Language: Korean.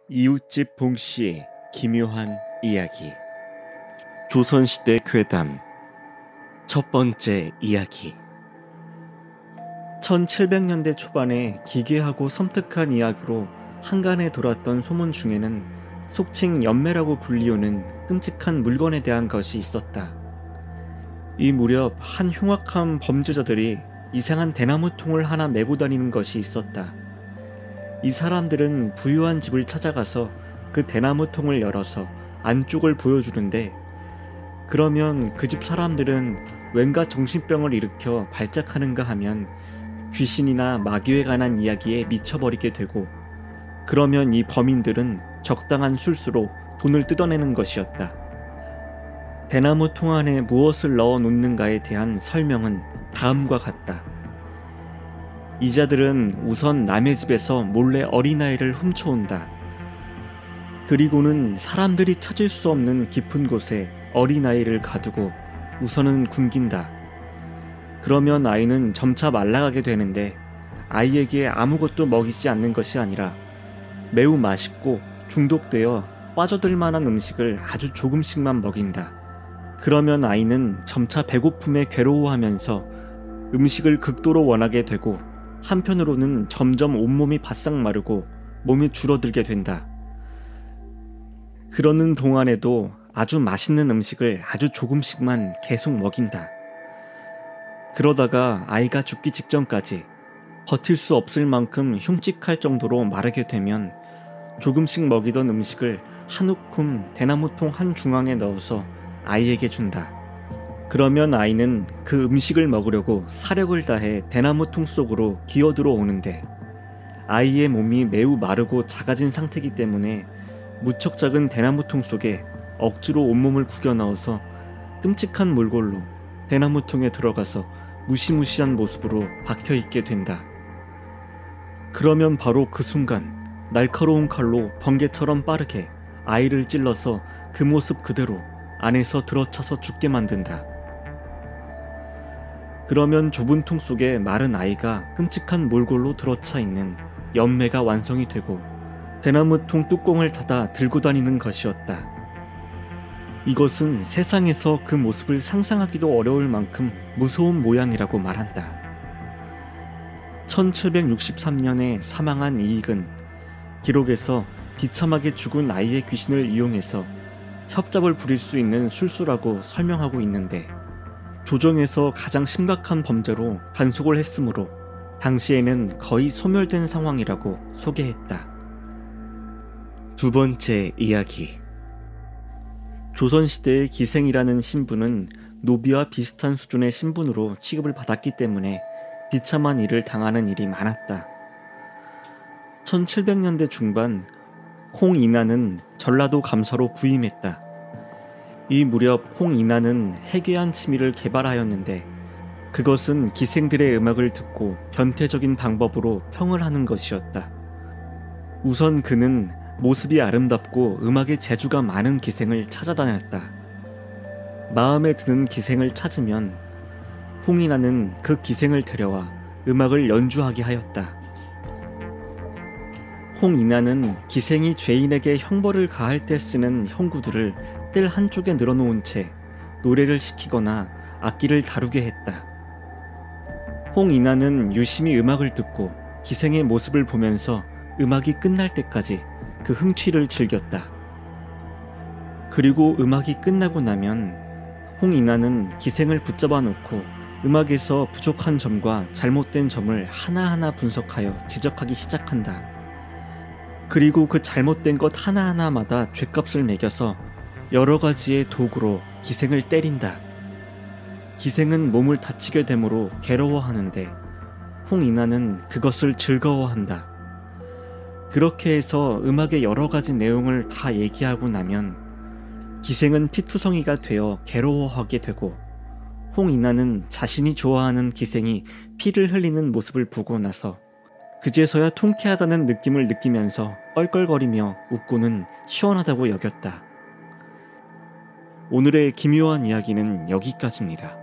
이웃집 봉씨의 기묘한 이야기. 조선시대 괴담 첫 번째 이야기. 1700년대 초반에 기괴하고 섬뜩한 이야기로 한간에 돌았던 소문 중에는 속칭 연매라고 불리우는 끔찍한 물건에 대한 것이 있었다. 이 무렵 한 흉악한 범죄자들이 이상한 대나무통을 하나 메고 다니는 것이 있었다. 이 사람들은 부유한 집을 찾아가서 그 대나무통을 열어서 안쪽을 보여주는데, 그러면 그 집 사람들은 왠가 정신병을 일으켜 발작하는가 하면 귀신이나 마귀에 관한 이야기에 미쳐버리게 되고, 그러면 이 범인들은 적당한 술수로 돈을 뜯어내는 것이었다. 대나무통 안에 무엇을 넣어 놓는가에 대한 설명은 다음과 같다. 이자들은 우선 남의 집에서 몰래 어린아이를 훔쳐온다. 그리고는 사람들이 찾을 수 없는 깊은 곳에 어린아이를 가두고 우선은 굶긴다. 그러면 아이는 점차 말라가게 되는데, 아이에게 아무것도 먹이지 않는 것이 아니라 매우 맛있고 중독되어 빠져들 만한 음식을 아주 조금씩만 먹인다. 그러면 아이는 점차 배고픔에 괴로워하면서 음식을 극도로 원하게 되고, 한편으로는 점점 온몸이 바싹 마르고 몸이 줄어들게 된다. 그러는 동안에도 아주 맛있는 음식을 아주 조금씩만 계속 먹인다. 그러다가 아이가 죽기 직전까지 버틸 수 없을 만큼 흉측할 정도로 마르게 되면 조금씩 먹이던 음식을 한 움큼 대나무통 한 중앙에 넣어서 아이에게 준다. 그러면 아이는 그 음식을 먹으려고 사력을 다해 대나무통 속으로 기어들어 오는데, 아이의 몸이 매우 마르고 작아진 상태이기 때문에 무척 작은 대나무통 속에 억지로 온몸을 구겨 넣어서 끔찍한 몰골로 대나무통에 들어가서 무시무시한 모습으로 박혀있게 된다. 그러면 바로 그 순간 날카로운 칼로 번개처럼 빠르게 아이를 찔러서 그 모습 그대로 안에서 들어차서 죽게 만든다. 그러면 좁은 통 속에 마른 아이가 끔찍한 몰골로 들어차 있는 연매가 완성이 되고, 대나무통 뚜껑을 닫아 들고 다니는 것이었다. 이것은 세상에서 그 모습을 상상하기도 어려울 만큼 무서운 모양이라고 말한다. 1763년에 사망한 이익은 기록에서 비참하게 죽은 아이의 귀신을 이용해서 협잡을 부릴 수 있는 술수라고 설명하고 있는데, 조정에서 가장 심각한 범죄로 단속을 했으므로 당시에는 거의 소멸된 상황이라고 소개했다. 두 번째 이야기. 조선시대의 기생이라는 신분은 노비와 비슷한 수준의 신분으로 취급을 받았기 때문에 비참한 일을 당하는 일이 많았다. 1700년대 중반, 홍인하는 전라도 감사로 부임했다. 이 무렵 홍인하는 해괴한 취미를 개발하였는데, 그것은 기생들의 음악을 듣고 변태적인 방법으로 평을 하는 것이었다. 우선 그는 모습이 아름답고 음악에 재주가 많은 기생을 찾아다녔다. 마음에 드는 기생을 찾으면 홍인하는 그 기생을 데려와 음악을 연주하게 하였다. 홍인하는 기생이 죄인에게 형벌을 가할 때 쓰는 형구들을 뜰 한쪽에 늘어놓은 채 노래를 시키거나 악기를 다루게 했다. 홍인하는 유심히 음악을 듣고 기생의 모습을 보면서 음악이 끝날 때까지 그 흥취를 즐겼다. 그리고 음악이 끝나고 나면 홍인하는 기생을 붙잡아 놓고 음악에서 부족한 점과 잘못된 점을 하나하나 분석하여 지적하기 시작한다. 그리고 그 잘못된 것 하나하나마다 죗값을 매겨서 여러 가지의 도구로 기생을 때린다. 기생은 몸을 다치게 되므로 괴로워하는데, 홍인하는 그것을 즐거워한다. 그렇게 해서 음악의 여러 가지 내용을 다 얘기하고 나면 기생은 피투성이가 되어 괴로워하게 되고, 홍인하는 자신이 좋아하는 기생이 피를 흘리는 모습을 보고 나서 그제서야 통쾌하다는 느낌을 느끼면서 껄껄거리며 웃고는 시원하다고 여겼다. 오늘의 기묘한 이야기는 여기까지입니다.